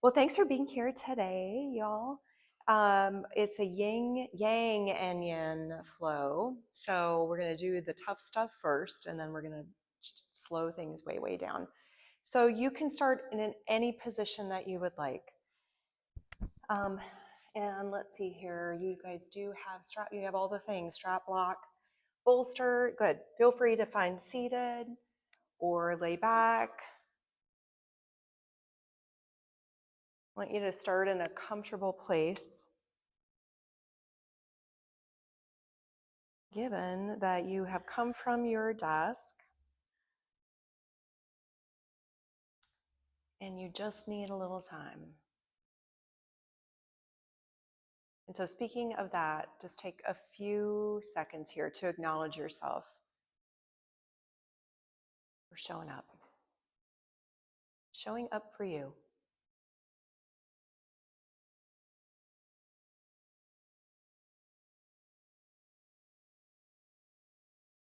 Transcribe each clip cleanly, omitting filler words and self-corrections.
Well, thanks for being here today, y'all. It's a yin, yang, and yin flow. So we're going to do the tough stuff first, and then we're going to slow things way, way down. So you can start in any position that you would like. Um, and let's see here. You guys do have strap. You have all the things: strap, lock, bolster. Good. Feel free to find seated or lay back. I want you to start in a comfortable place. Given that you have come from your desk and you just need a little time. And so, speaking of that, just take a few seconds here to acknowledge yourself for showing up for you.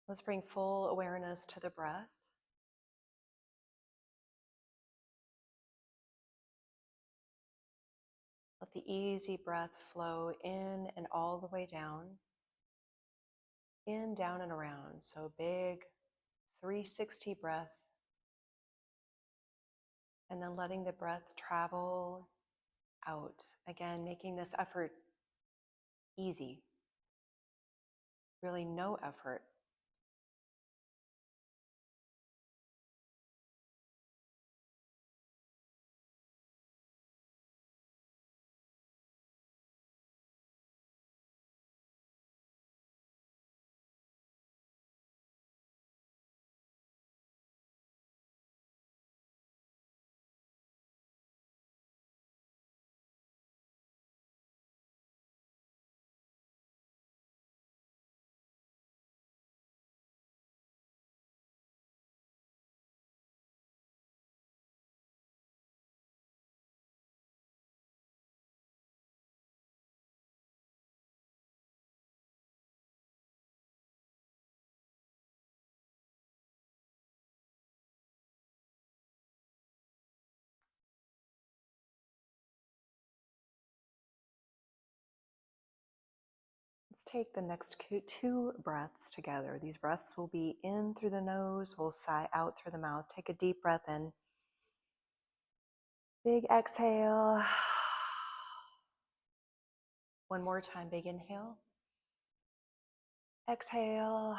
Let's bring full awareness to the breath. Let the easy breath flow in and all the way down, in, down, and around. So, big 360 breath, and then letting the breath travel out. Again, making this effort easy, really no effort. Let's take the next two breaths together. These breaths will be in through the nose, we'll sigh out through the mouth. Take a deep breath in. Big exhale. One more time, big inhale. Exhale.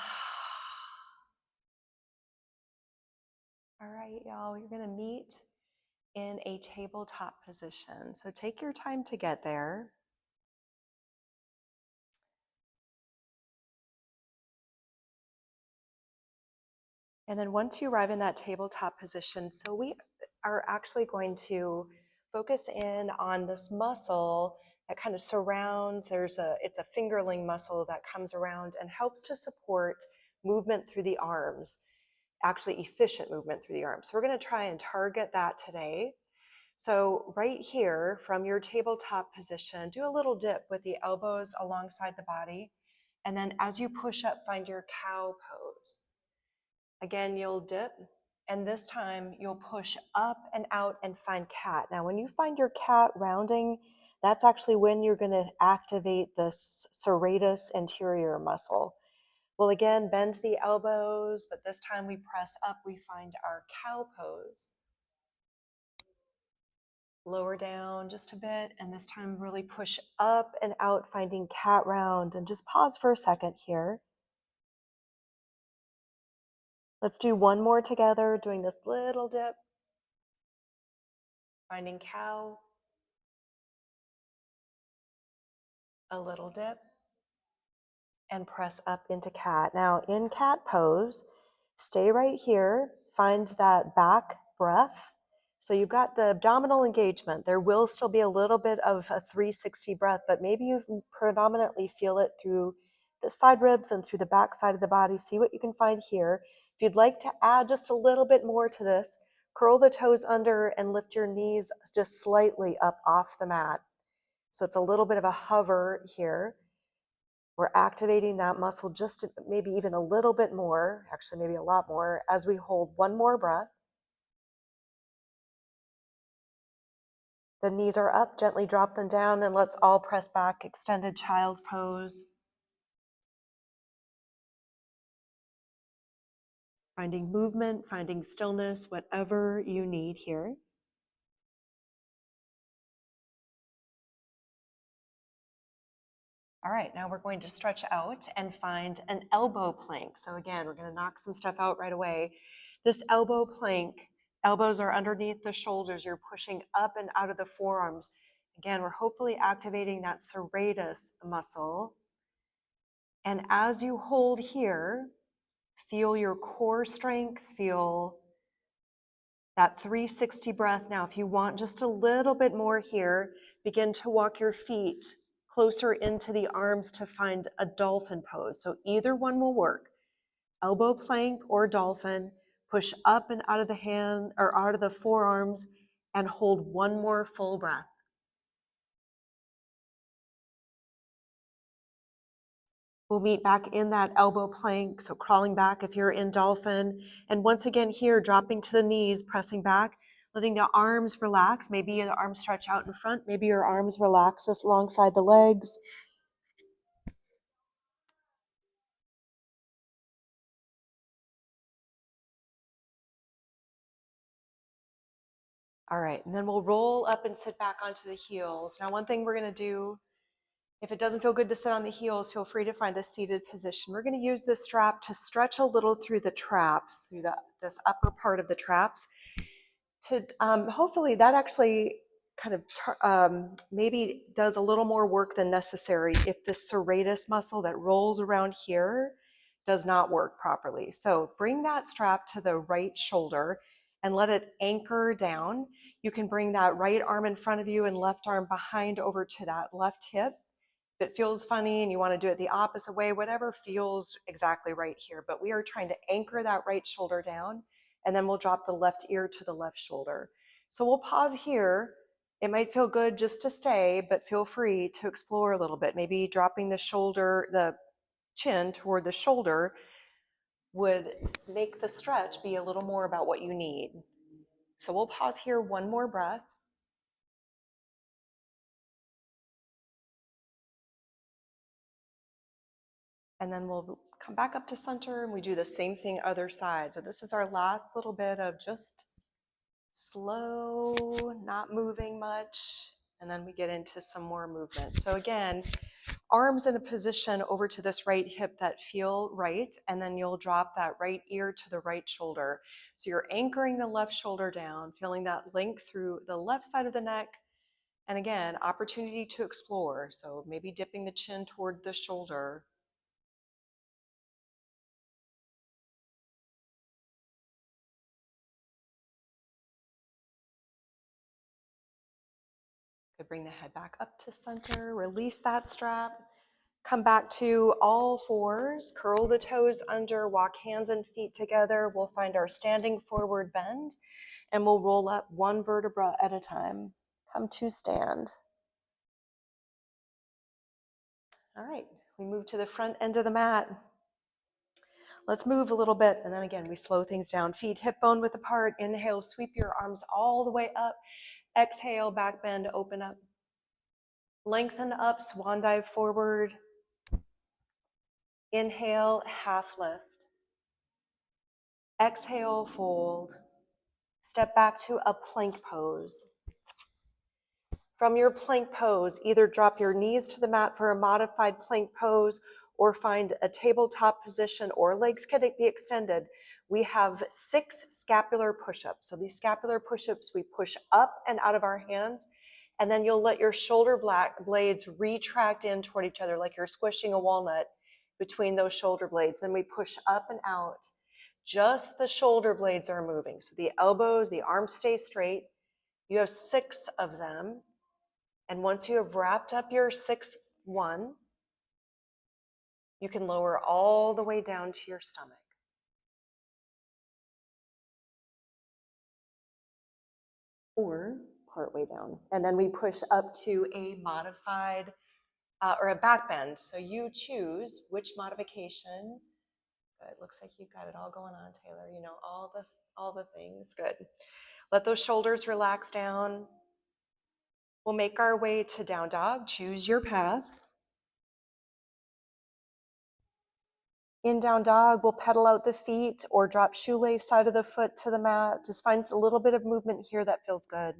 All right, y'all, you're going to meet in a tabletop position. So take your time to get there. And then once you arrive in that tabletop position, so we are actually going to focus in on this muscle that kind of surrounds, it's a fingerling muscle that comes around and helps to support movement through the arms, actually efficient movement through the arms. So we're going to try and target that today. So right here from your tabletop position, do a little dip with the elbows alongside the body. And then as you push up, find your cow pose. Again, you'll dip, and this time you'll push up and out and find cat. Now, when you find your cat rounding, that's actually when you're going to activate the serratus anterior muscle. Well, again, bend the elbows, but this time we press up, we find our cow pose. Lower down just a bit, and this time really push up and out, finding cat round, and just pause for a second here. Let's do one more together, doing this little dip. Finding cow, a little dip, and press up into cat. Now in cat pose, stay right here, find that back breath. So you've got the abdominal engagement. There will still be a little bit of a 360 breath, but maybe you predominantly feel it through the side ribs and through the back side of the body. See what you can find here. If you'd like to add just a little bit more to this, curl the toes under and lift your knees just slightly up off the mat. So it's a little bit of a hover here. We're activating that muscle just maybe even a little bit more, actually maybe a lot more, as we hold one more breath. The knees are up, gently drop them down, and let's all press back, extended child's pose. Finding movement, finding stillness, whatever you need here. All right, now we're going to stretch out and find an elbow plank. So again, we're going to knock some stuff out right away. This elbow plank, elbows are underneath the shoulders. You're pushing up and out of the forearms. Again, we're hopefully activating that serratus muscle. And as you hold here, feel your core strength, feel that 360 breath. Now, if you want just a little bit more here, begin to walk your feet closer into the arms to find a dolphin pose. So either one will work. Elbow plank or dolphin. Push up and out of the hand or out of the forearms and hold one more full breath. We'll meet back in that elbow plank. So crawling back if you're in dolphin. And once again here, dropping to the knees, pressing back, letting the arms relax. Maybe the arms stretch out in front. Maybe your arms relax alongside the legs. All right, and then we'll roll up and sit back onto the heels. Now, one thing we're gonna do, if it doesn't feel good to sit on the heels, feel free to find a seated position. We're gonna use this strap to stretch a little through the traps, through this upper part of the traps, to hopefully that actually kind of maybe does a little more work than necessary if the serratus muscle that rolls around here does not work properly. So bring that strap to the right shoulder and let it anchor down. You can bring that right arm in front of you and left arm behind over to that left hip. If it feels funny and you want to do it the opposite way, whatever feels exactly right here. But we are trying to anchor that right shoulder down, and then we'll drop the left ear to the left shoulder. So we'll pause here. It might feel good just to stay, but feel free to explore a little bit. Maybe dropping the shoulder, the chin toward the shoulder would make the stretch be a little more about what you need. So we'll pause here, one more breath. And then we'll come back up to center and we do the same thing other side. So this is our last little bit of just slow, not moving much. And then we get into some more movement. So again, arms in a position over to this right hip that feel right. And then you'll drop that right ear to the right shoulder. So you're anchoring the left shoulder down, feeling that length through the left side of the neck. And again, opportunity to explore. So maybe dipping the chin toward the shoulder. Could bring the head back up to center, release that strap, come back to all fours, curl the toes under, walk hands and feet together. We'll find our standing forward bend and we'll roll up one vertebra at a time. Come to stand. All right, we move to the front end of the mat. Let's move a little bit, and then again, we slow things down. Feet hip bone width apart. Inhale, sweep your arms all the way up. Exhale, back bend, open up. Lengthen up, swan dive forward. Inhale, half lift. Exhale, fold. Step back to a plank pose. From your plank pose, either drop your knees to the mat for a modified plank pose or find a tabletop position or legs can be extended. We have 6 scapular push-ups. So these scapular push-ups, we push up and out of our hands, and then you'll let your shoulder blades retract in toward each other like you're squishing a walnut between those shoulder blades. Then we push up and out. Just the shoulder blades are moving. So the elbows, the arms stay straight. You have 6 of them. And once you have wrapped up your 6th one, you can lower all the way down to your stomach. Or partway down. And then we push up to a modified or a back bend. So you choose which modification. Good. Looks like you've got it all going on, Taylor. You know, all the things. Good. Let those shoulders relax down. We'll make our way to down dog. Choose your path. In down dog, we'll pedal out the feet or drop shoelace side of the foot to the mat. Just find a little bit of movement here that feels good.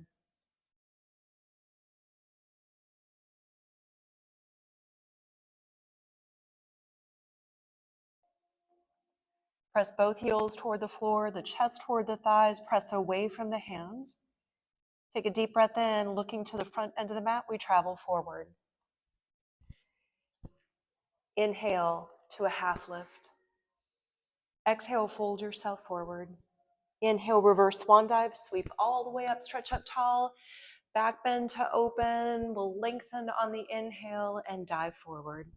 Press both heels toward the floor, the chest toward the thighs, press away from the hands. Take a deep breath in, looking to the front end of the mat, we travel forward. Inhale to a half lift. Exhale, fold yourself forward. Inhale, reverse swan dive, sweep all the way up, stretch up tall, back bend to open. We'll lengthen on the inhale and dive forward.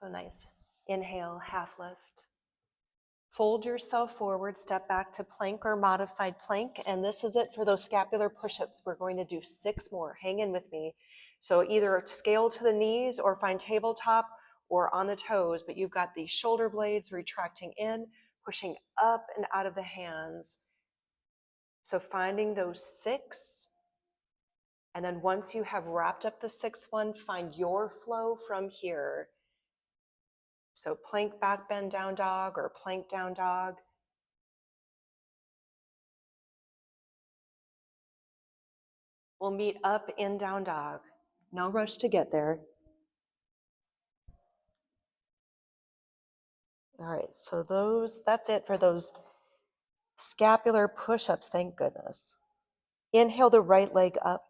So nice. Inhale, half lift. Fold yourself forward, step back to plank or modified plank, and this is it for those scapular push-ups. We're going to do 6 more. Hang in with me. So either scale to the knees or find tabletop or on the toes, but you've got the shoulder blades retracting in, pushing up and out of the hands. So finding those 6, and then once you have wrapped up the 6th one, find your flow from here. So plank back bend down dog or plank down dog. We'll meet up in down dog. No rush to get there. All right, so that's it for those scapular push-ups, thank goodness. Inhale the right leg up.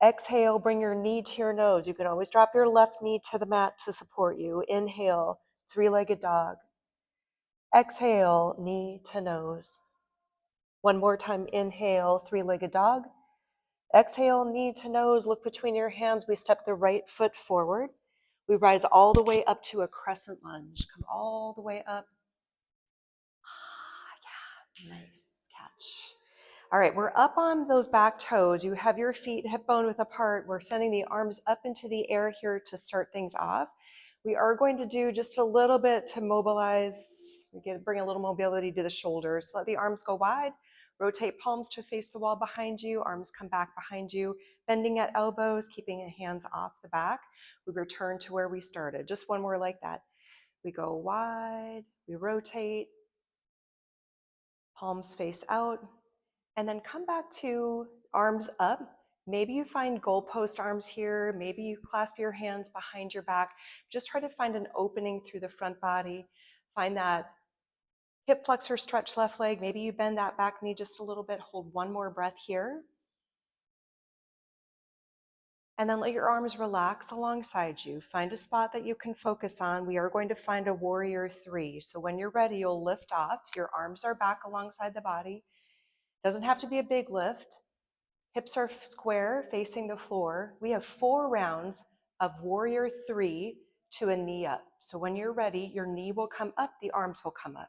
Exhale, bring your knee to your nose. You can always drop your left knee to the mat to support you. Inhale, three-legged dog. Exhale, knee to nose. One more time, inhale, three-legged dog. Exhale, knee to nose, look between your hands. We step the right foot forward. We rise all the way up to a crescent lunge. Come all the way up. Yeah, nice catch. All right, we're up on those back toes. You have your feet hip bone width apart. We're sending the arms up into the air here to start things off. We are going to do just a little bit to mobilize, bring a little mobility to the shoulders. Let the arms go wide. Rotate palms to face the wall behind you. Arms come back behind you, bending at elbows, keeping the hands off the back. We return to where we started. Just one more like that. We go wide, we rotate, palms face out, and then come back to arms up. Maybe you find goalpost arms here. Maybe you clasp your hands behind your back. Just try to find an opening through the front body. Find that hip flexor stretch left leg. Maybe you bend that back knee just a little bit. Hold one more breath here. And then let your arms relax alongside you. Find a spot that you can focus on. We are going to find a warrior 3. So when you're ready, you'll lift off. Your arms are back alongside the body. Doesn't have to be a big lift. Hips are square, facing the floor. We have 4 rounds of warrior 3 to a knee up. So when you're ready, your knee will come up, the arms will come up.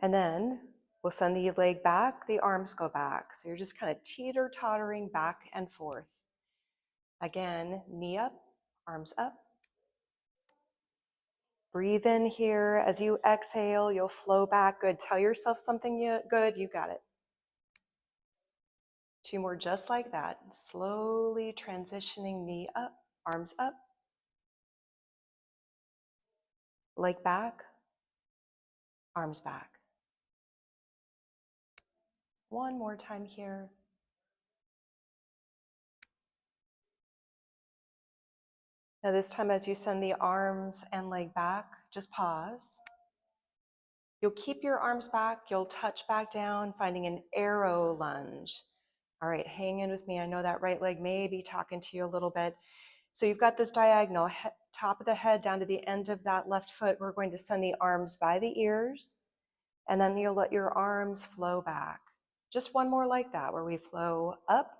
And then we'll send the leg back, the arms go back. So you're just kind of teeter-tottering back and forth. Again, knee up, arms up. Breathe in here. As you exhale, you'll flow back. Good. Tell yourself something good. You got it. 2 more just like that. Slowly transitioning knee up, arms up. Leg back, arms back. One more time here. Now this time as you send the arms and leg back, just pause. You'll keep your arms back, you'll touch back down, finding an arrow lunge. All right, hang in with me. I know that right leg may be talking to you a little bit. So you've got this diagonal, top of the head down to the end of that left foot. We're going to send the arms by the ears, and then you'll let your arms flow back. Just one more like that, where we flow up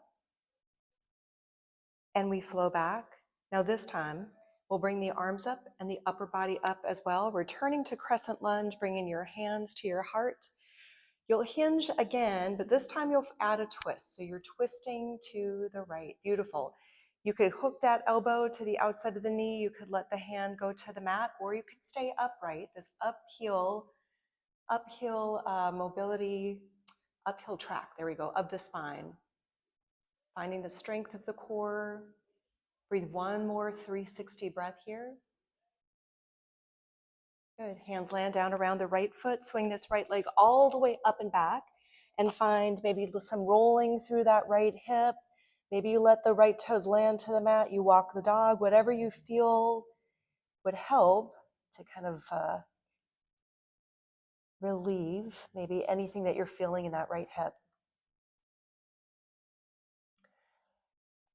and we flow back. Now this time, we'll bring the arms up and the upper body up as well, returning to crescent lunge, bringing your hands to your heart. You'll hinge again, but this time you'll add a twist. So you're twisting to the right. Beautiful. You could hook that elbow to the outside of the knee. You could let the hand go to the mat, or you could stay upright. This uphill mobility, uphill track, there we go, of the spine. Finding the strength of the core. Breathe one more 360 breath here. Good. Hands land down around the right foot. Swing this right leg all the way up and back and find maybe some rolling through that right hip. Maybe you let the right toes land to the mat. You walk the dog, whatever you feel would help to kind of relieve maybe anything that you're feeling in that right hip.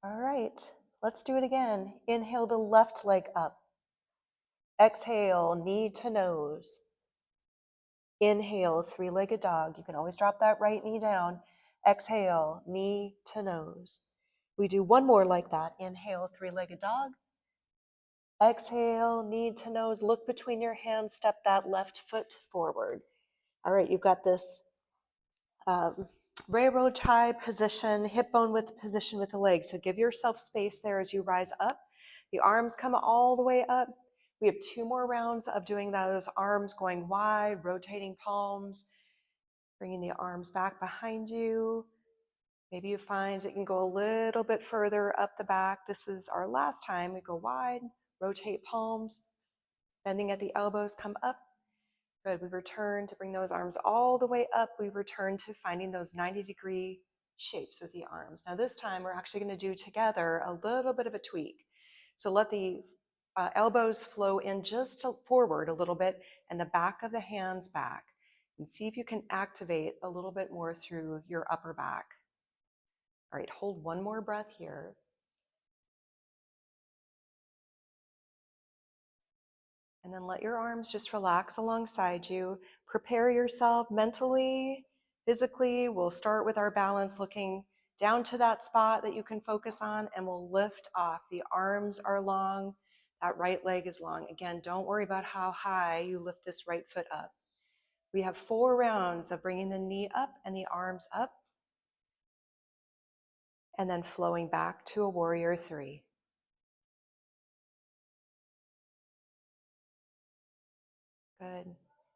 All right, let's do it again. Inhale the left leg up. Exhale, knee to nose. Inhale, three-legged dog. You can always drop that right knee down. Exhale, knee to nose. We do one more like that. Inhale, three-legged dog. Exhale, knee to nose. Look between your hands. Step that left foot forward. All right, you've got this railroad tie position, hip bone width position with the legs. So give yourself space there as you rise up. The arms come all the way up. We have 2 more rounds of doing those arms going wide, rotating palms, bringing the arms back behind you. Maybe you find it can go a little bit further up the back. This is our last time. We go wide, rotate palms, bending at the elbows, come up. Good. We return to bring those arms all the way up. We return to finding those 90-degree shapes with the arms. Now this time we're actually going to do together a little bit of a tweak. So let the elbows flow in just forward a little bit and the back of the hands back. And see if you can activate a little bit more through your upper back. All right, hold one more breath here. And then let your arms just relax alongside you. Prepare yourself mentally, physically. We'll start with our balance, looking down to that spot that you can focus on, and we'll lift off. The arms are long, that right leg is long. Again, don't worry about how high you lift this right foot up. We have 4 rounds of bringing the knee up and the arms up, and then flowing back to a warrior 3. Good.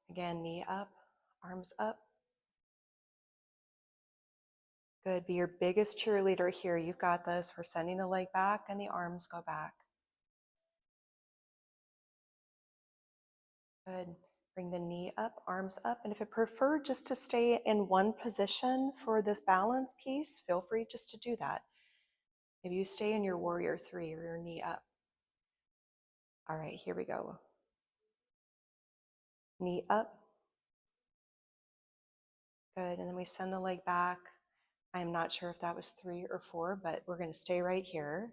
Again, knee up, arms up. Good. Be your biggest cheerleader here. You've got this. We're sending the leg back and the arms go back. Good. Bring the knee up, arms up. And if you prefer just to stay in one position for this balance piece, feel free just to do that. Maybe you stay in your warrior 3 or your knee up. All right, here we go. Knee up. Good. And then we send the leg back. I am not sure if that was 3 or 4, but we're going to stay right here.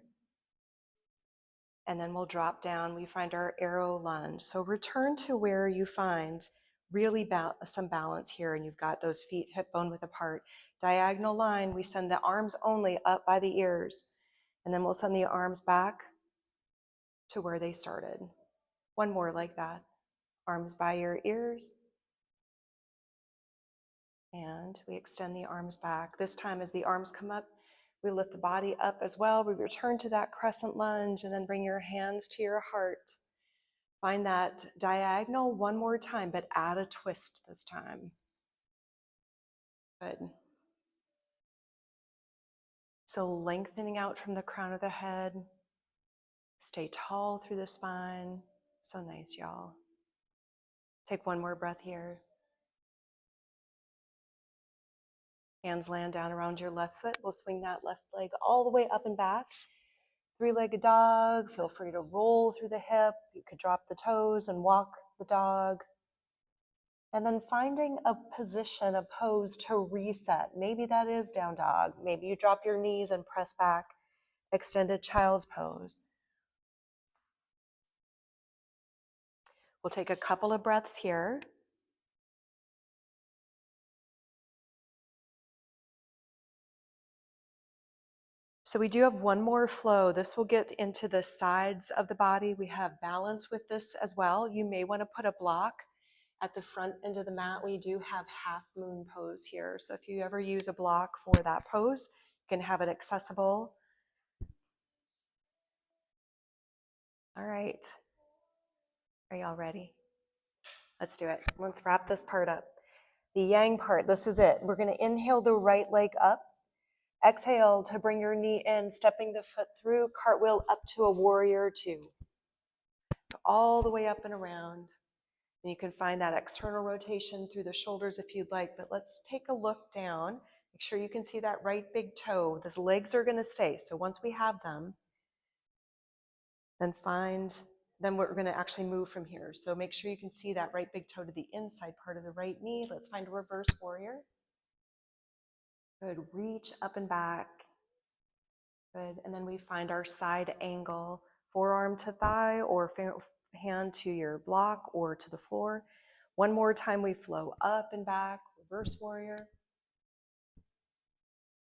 And then we'll drop down. We find our arrow lunge. So return to where you find really some balance here, and you've got those feet hip bone width apart. Diagonal line, we send the arms only up by the ears, and then we'll send the arms back to where they started. One more like that. Arms by your ears, and we extend the arms back. This time as the arms come up, we lift the body up as well. We return to that crescent lunge, and then bring your hands to your heart. Find that diagonal one more time, but add a twist this time. Good. So lengthening out from the crown of the head. Stay tall through the spine. So nice, y'all. Take one more breath here. Hands land down around your left foot. We'll swing that left leg all the way up and back. 3-legged dog. Feel free to roll through the hip. You could drop the toes and walk the dog. And then finding a position, a pose to reset. Maybe that is down dog. Maybe you drop your knees and press back. Extended child's pose. We'll take a couple of breaths here. So we do have one more flow. This will get into the sides of the body. We have balance with this as well. You may want to put a block at the front end of the mat. We do have half moon pose here. So if you ever use a block for that pose, you can have it accessible. All right. Are y'all ready? Let's do it. Let's wrap this part up. The yang part, this is it. We're going to inhale the right leg up. Exhale to bring your knee in, stepping the foot through, cartwheel up to a warrior two. So all the way up and around. And you can find that external rotation through the shoulders if you'd like, but let's take a look down. Make sure you can see that right big toe. Those legs are going to stay. So once we have them, then we're going to actually move from here. So make sure you can see that right big toe to the inside part of the right knee. Let's find a reverse warrior. Good. Reach up and back. Good. And then we find our side angle, forearm to thigh or hand to your block or to the floor. One more time, we flow up and back, reverse warrior.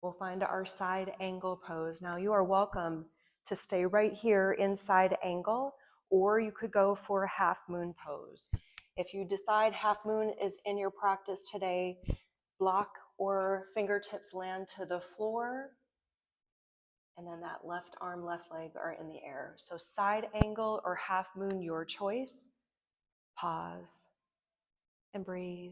We'll find our side angle pose. Now you are welcome to stay right here in side angle, or you could go for a half moon pose. If you decide half moon is in your practice today, block or fingertips land to the floor, and then that left arm, left leg are in the air. So side angle or half moon, your choice. Pause and breathe.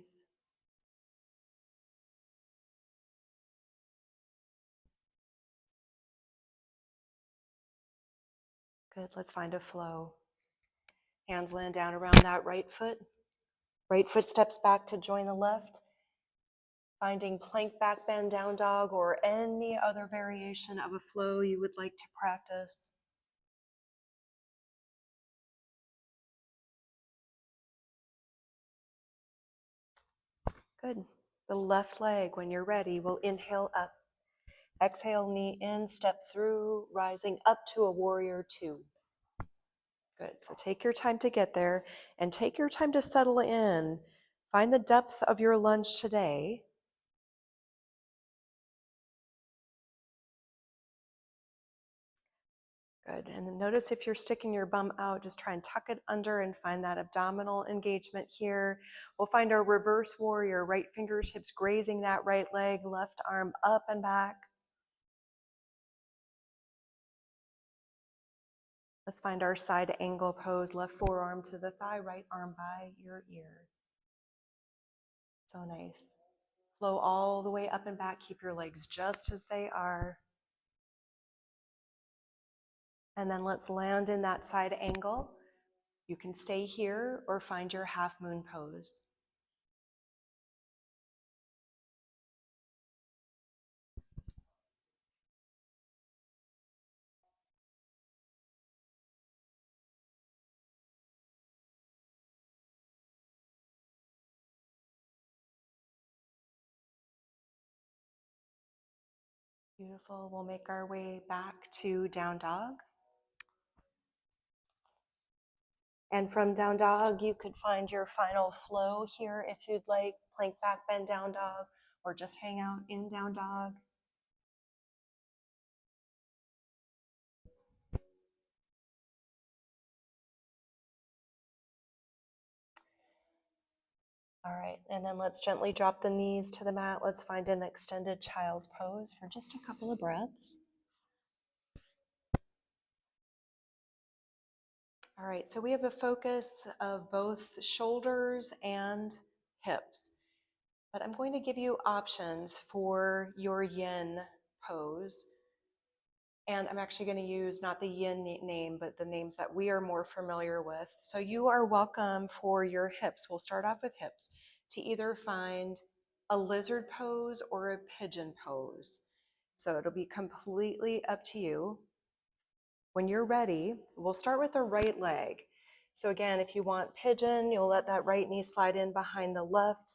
Good, let's find a flow. Hands land down around that right foot. Right foot steps back to join the left. Finding plank back bend down dog or any other variation of a flow you would like to practice. Good. The left leg, when you're ready, will inhale up. Exhale, knee in, step through, rising up to a warrior two. Good. So take your time to get there and take your time to settle in. Find the depth of your lunge today. Good. And then notice if you're sticking your bum out, just try and tuck it under and find that abdominal engagement here. We'll find our reverse warrior, right fingertips grazing that right leg, left arm up and back. Let's find our side angle pose, left forearm to the thigh, right arm by your ear. So nice. Flow all the way up and back. Keep your legs just as they are. And then let's land in that side angle. You can stay here or find your half moon pose. Beautiful. We'll make our way back to down dog. And from down dog, you could find your final flow here if you'd like, plank back, bend down dog, or just hang out in down dog. All right, and then let's gently drop the knees to the mat. Let's find an extended child's pose for just a couple of breaths. All right, so we have a focus of both shoulders and hips, but I'm going to give you options for your yin pose. And I'm actually going to use not the yin name, but the names that we are more familiar with. So you are welcome for your hips. We'll start off with hips to either find a lizard pose or a pigeon pose. So it'll be completely up to you. When you're ready, we'll start with the right leg. So again, if you want pigeon, you'll let that right knee slide in behind the left.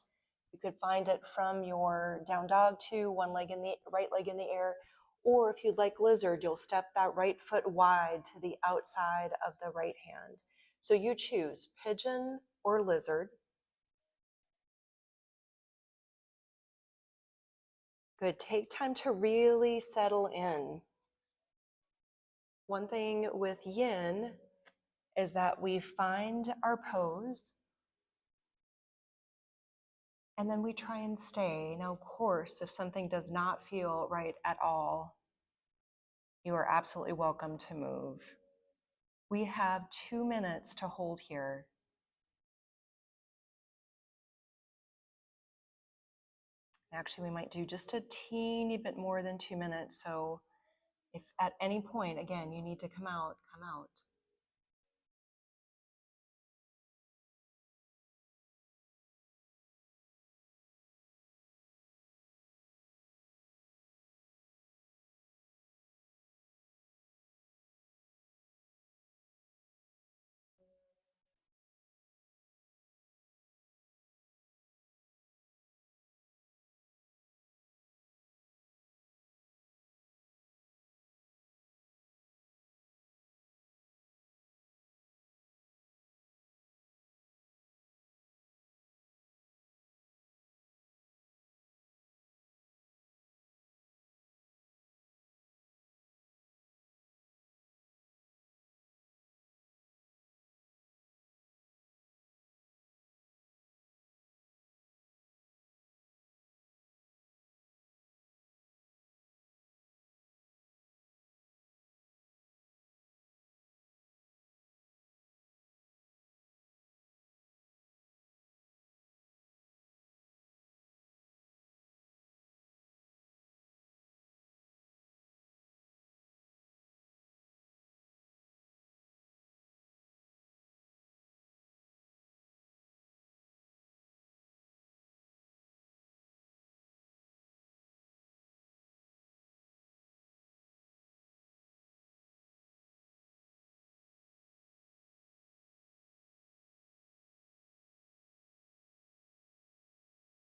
You could find it from your down dog to one leg in the right leg in the air. Or if you'd like lizard, you'll step that right foot wide to the outside of the right hand. So you choose pigeon or lizard. Good. Take time to really settle in. One thing with yin is that we find our pose and then we try and stay. Now, of course, if something does not feel right at all, you are absolutely welcome to move. We have 2 minutes to hold here. Actually, we might do just a teeny bit more than 2 minutes. So if at any point, again, you need to come out, come out.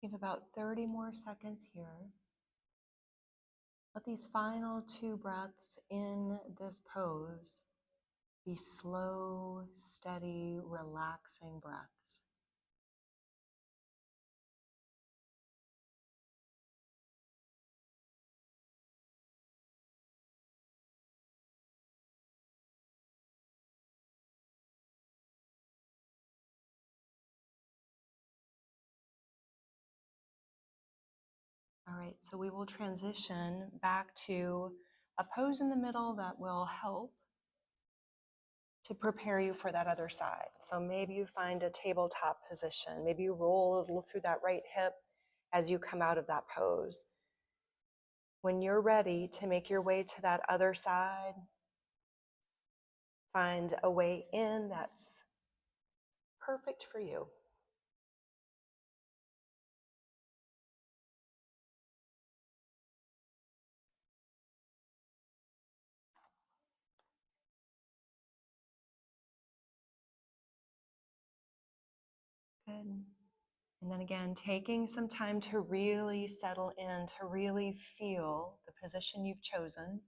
We have about 30 more seconds here. Let these final 2 breaths in this pose be slow, steady, relaxing breaths. All right, so we will transition back to a pose in the middle that will help to prepare you for that other side. So maybe you find a tabletop position. Maybe you roll a little through that right hip as you come out of that pose. When you're ready to make your way to that other side, find a way in that's perfect for you. Good. And then again, taking some time to really settle in, to really feel the position you've chosen.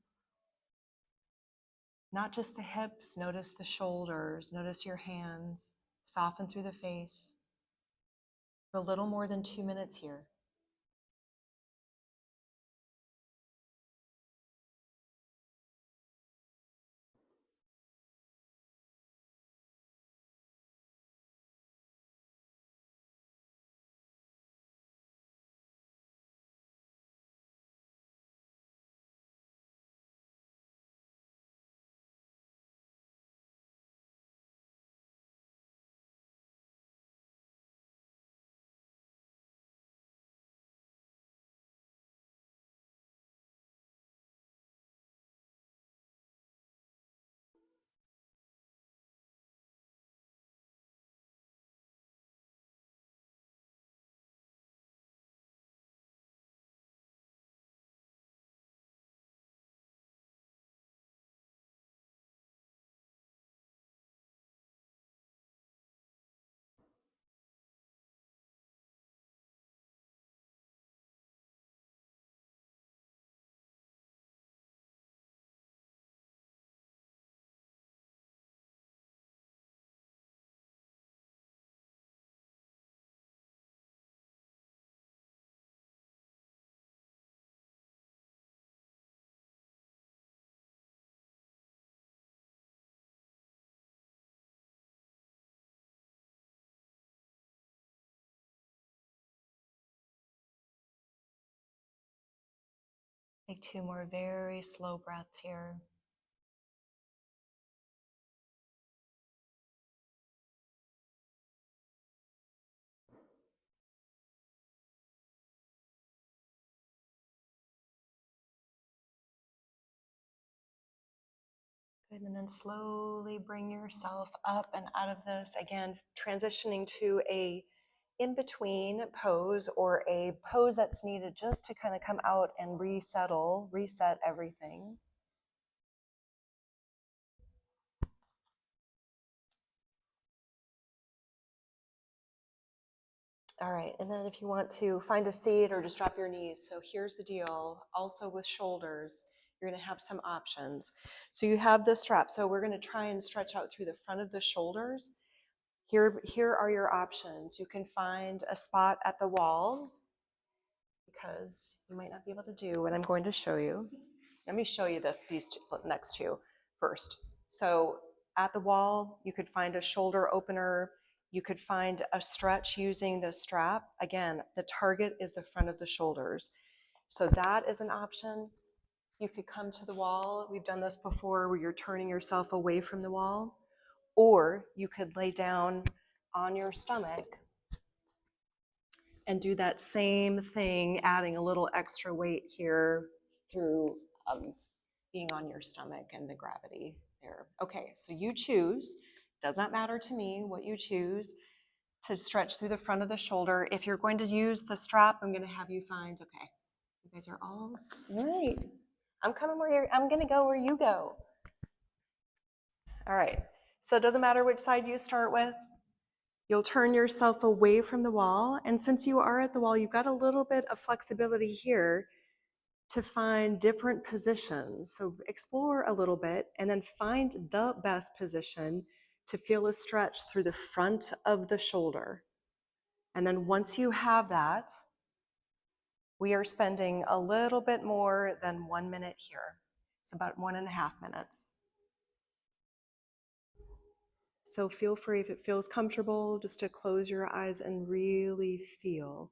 Not just the hips, notice the shoulders, notice your hands, soften through the face. For a little more than 2 minutes here. Take 2 more very slow breaths here. Good, and then slowly bring yourself up and out of this. Again, transitioning to a in-between pose or a pose that's needed just to kind of come out and reset everything. All right, and then if you want to find a seat or just drop your knees. So here's the deal, also with shoulders, you're gonna have some options. So you have the strap. So we're gonna try and stretch out through the front of the shoulders. Here are your options. You can find a spot at the wall because you might not be able to do what I'm going to show you. Let me show you these next two first. So at the wall, you could find a shoulder opener. You could find a stretch using the strap. Again, the target is the front of the shoulders. So that is an option. You could come to the wall. We've done this before where you're turning yourself away from the wall. Or you could lay down on your stomach and do that same thing, adding a little extra weight here through being on your stomach and the gravity there. Okay, so you choose. Does not matter to me what you choose to stretch through the front of the shoulder. If you're going to use the strap, I'm going to have you find, okay, you guys are all right. I'm going to go where you go. All right, so it doesn't matter which side you start with. You'll turn yourself away from the wall. And since you are at the wall, you've got a little bit of flexibility here to find different positions. So explore a little bit and then find the best position to feel a stretch through the front of the shoulder. And then once you have that, we are spending a little bit more than 1 minute here. It's about 1.5 minutes. So feel free, if it feels comfortable, just to close your eyes and really feel.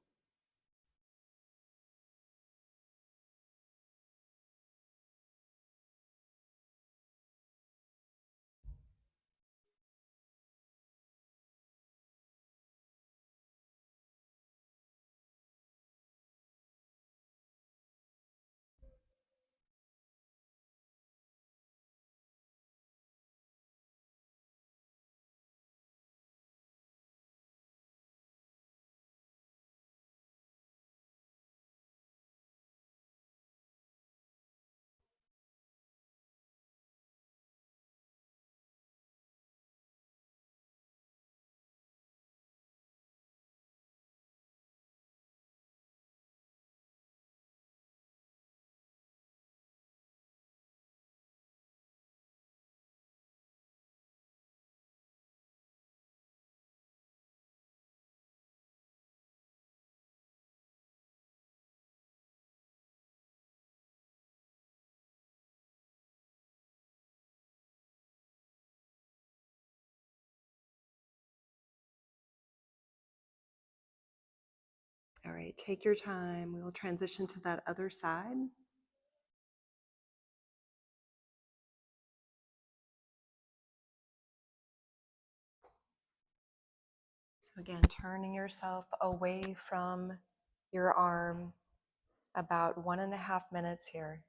All right, take your time. We will transition to that other side. So again, turning yourself away from your arm, about 1.5 minutes here.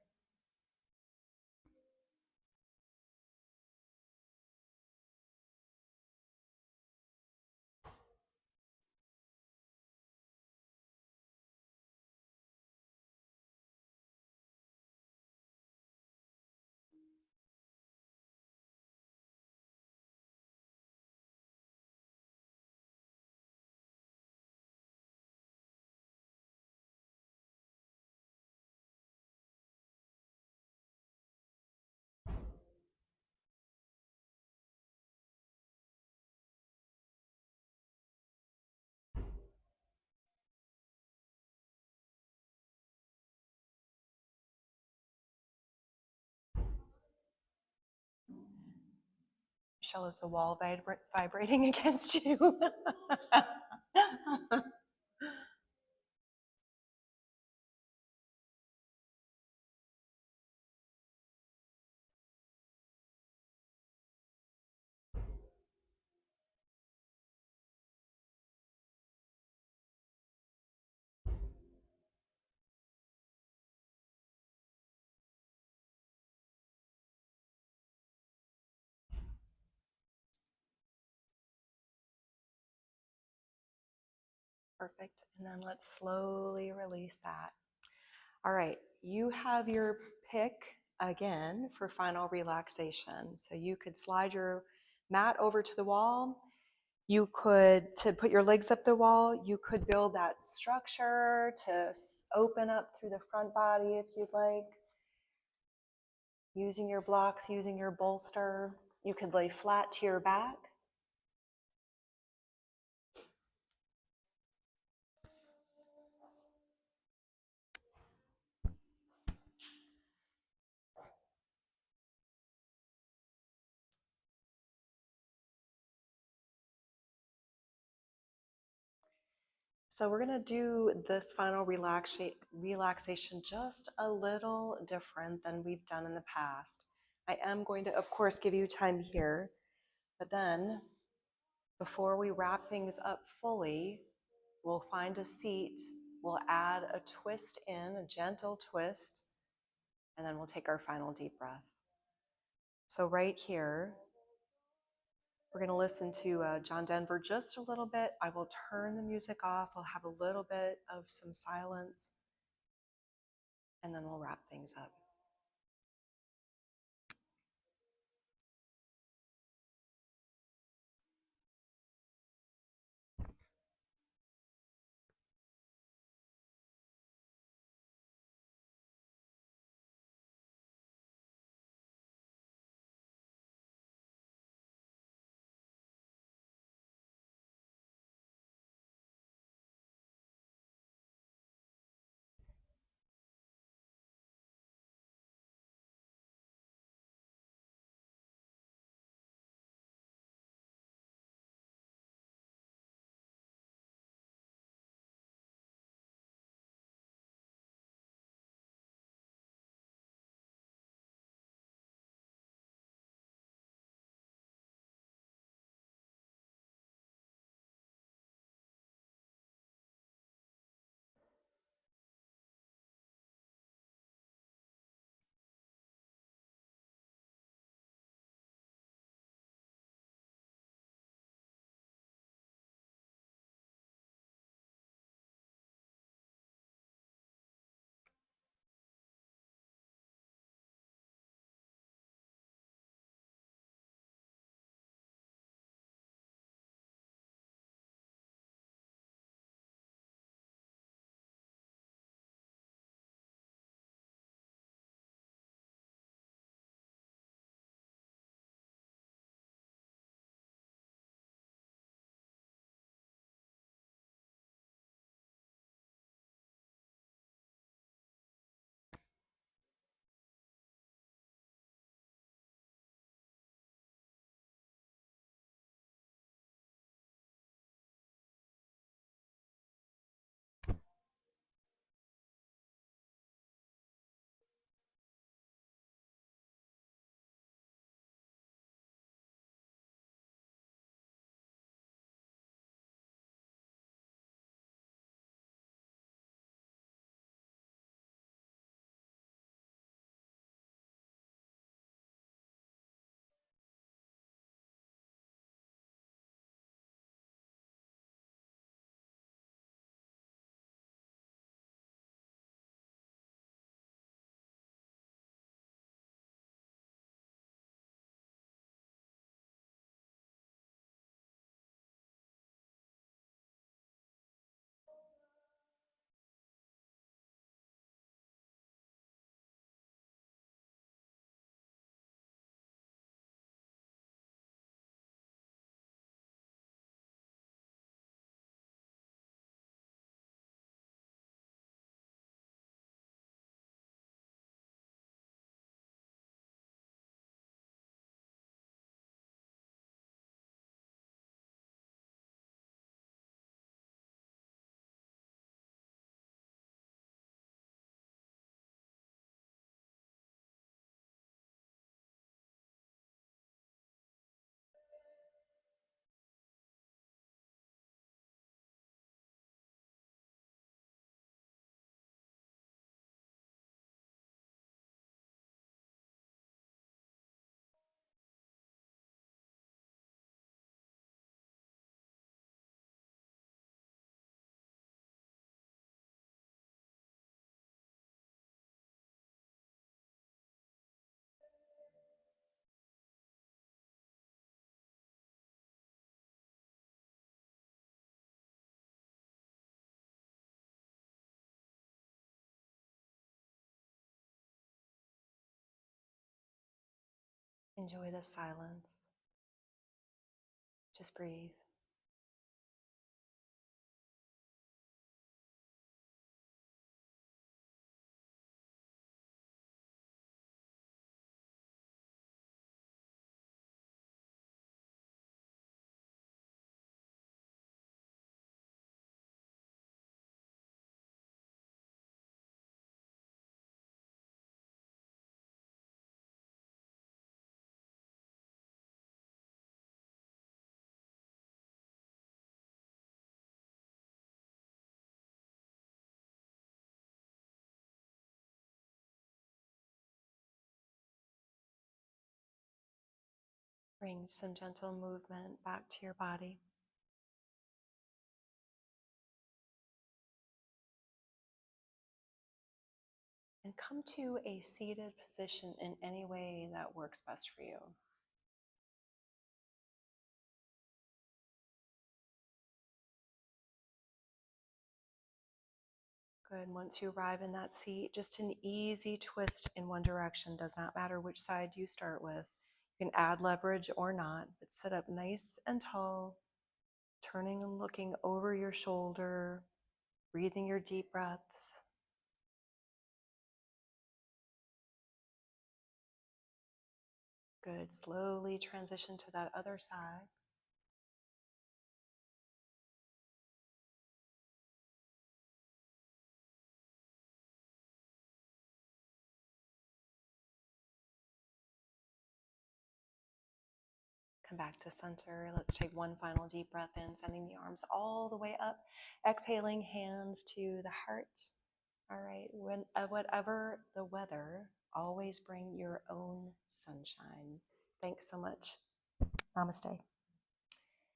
Michelle, is the wall vibrating against you? Perfect. And then let's slowly release that. All right, you have your pick again for final relaxation. So you could slide your mat over to the wall. You could, to put your legs up the wall, you could build that structure to open up through the front body if you'd like. Using your blocks, using your bolster. You could lay flat to your back. So we're going to do this final relaxation just a little different than we've done in the past. I am going to, of course, give you time here, but then before we wrap things up fully, we'll find a seat, we'll add a twist in, a gentle twist, and then we'll take our final deep breath. So right here, we're going to listen to John Denver just a little bit. I will turn the music off. We'll have a little bit of some silence, and then we'll wrap things up. Enjoy the silence. Just breathe. Bring some gentle movement back to your body. And come to a seated position in any way that works best for you. Good. Once you arrive in that seat, just an easy twist in one direction. Does not matter which side you start with. You can add leverage or not, but sit up nice and tall, turning and looking over your shoulder, breathing your deep breaths. Good. Slowly transition to that other side. Come back to center. Let's take one final deep breath in, sending the arms all the way up. Exhaling, hands to the heart. All right, whatever the weather, always bring your own sunshine. Thanks so much. Namaste.